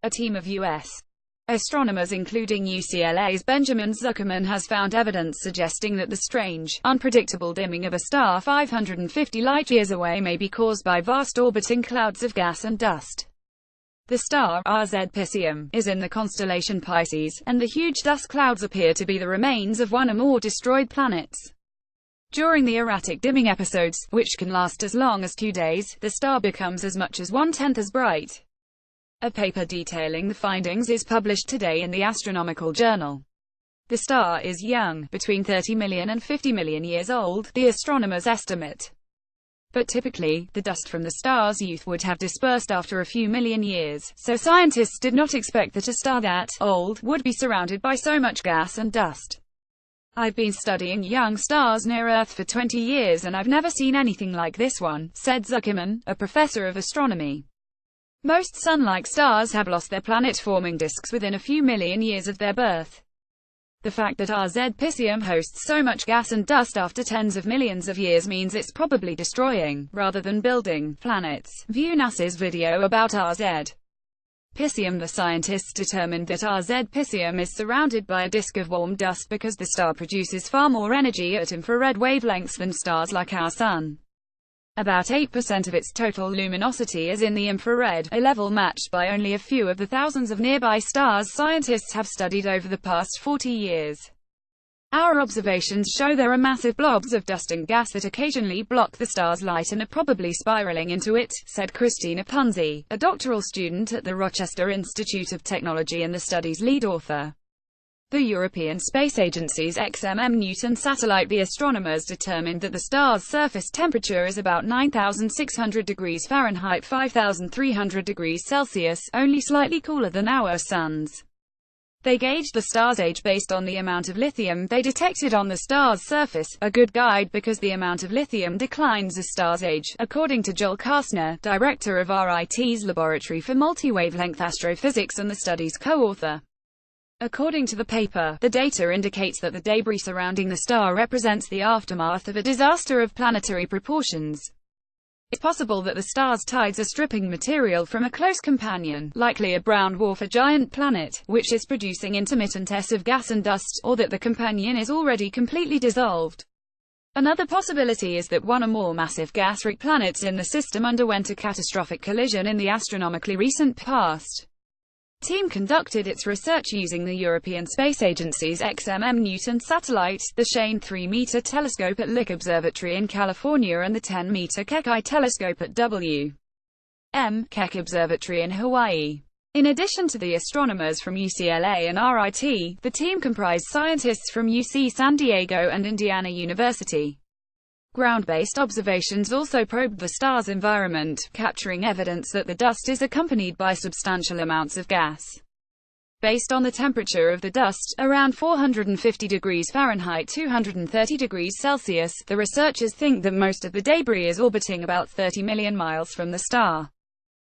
A team of U.S. astronomers including UCLA's Benjamin Zuckerman has found evidence suggesting that the strange, unpredictable dimming of a star 550 light-years away may be caused by vast orbiting clouds of gas and dust. The star, RZ Piscium, is in the constellation Pisces, and the huge dust clouds appear to be the remains of one or more destroyed planets. During the erratic dimming episodes, which can last as long as 2 days, the star becomes as much as 1/10 as bright. A paper detailing the findings is published today in the Astronomical Journal. The star is young, between 30 million and 50 million years old, the astronomers estimate. But typically, the dust from the star's youth would have dispersed after a few million years, so scientists did not expect that a star that old would be surrounded by so much gas and dust. "I've been studying young stars near Earth for 20 years and I've never seen anything like this one," said Zuckerman, a professor of astronomy. Most sun-like stars have lost their planet-forming disks within a few million years of their birth. The fact that RZ Piscium hosts so much gas and dust after tens of millions of years means it's probably destroying, rather than building, planets. View NASA's video about RZ Piscium. The scientists determined that RZ Piscium is surrounded by a disk of warm dust because the star produces far more energy at infrared wavelengths than stars like our Sun. About 8% of its total luminosity is in the infrared, a level matched by only a few of the thousands of nearby stars scientists have studied over the past 40 years. "Our observations show there are massive blobs of dust and gas that occasionally block the star's light and are probably spiraling into it," said Christina Punzi, a doctoral student at the Rochester Institute of Technology and the study's lead author. The European Space Agency's XMM Newton satellite. The astronomers determined that the star's surface temperature is about 9,600 degrees Fahrenheit, 5,300 degrees Celsius, only slightly cooler than our Sun's. They gauged the star's age based on the amount of lithium they detected on the star's surface, a good guide because the amount of lithium declines as stars age, according to Joel Kastner, director of RIT's Laboratory for Multi-Wavelength Astrophysics and the study's co-author. According to the paper, the data indicates that the debris surrounding the star represents the aftermath of a disaster of planetary proportions. It's possible that the star's tides are stripping material from a close companion, likely a brown dwarf, a giant planet, which is producing intermittent of gas and dust, or that the companion is already completely dissolved. Another possibility is that one or more massive gas-rich planets in the system underwent a catastrophic collision in the astronomically recent past. Team conducted its research using the European Space Agency's XMM Newton satellite, the Shane 3-meter telescope at Lick Observatory in California and the 10-meter Keck telescope at W.M. Keck Observatory in Hawaii. In addition to the astronomers from UCLA and RIT, the team comprised scientists from UC San Diego and Indiana University. Ground-based observations also probed the star's environment, capturing evidence that the dust is accompanied by substantial amounts of gas. Based on the temperature of the dust, around 450 degrees Fahrenheit 230 degrees Celsius, the researchers think that most of the debris is orbiting about 30 million miles from the star.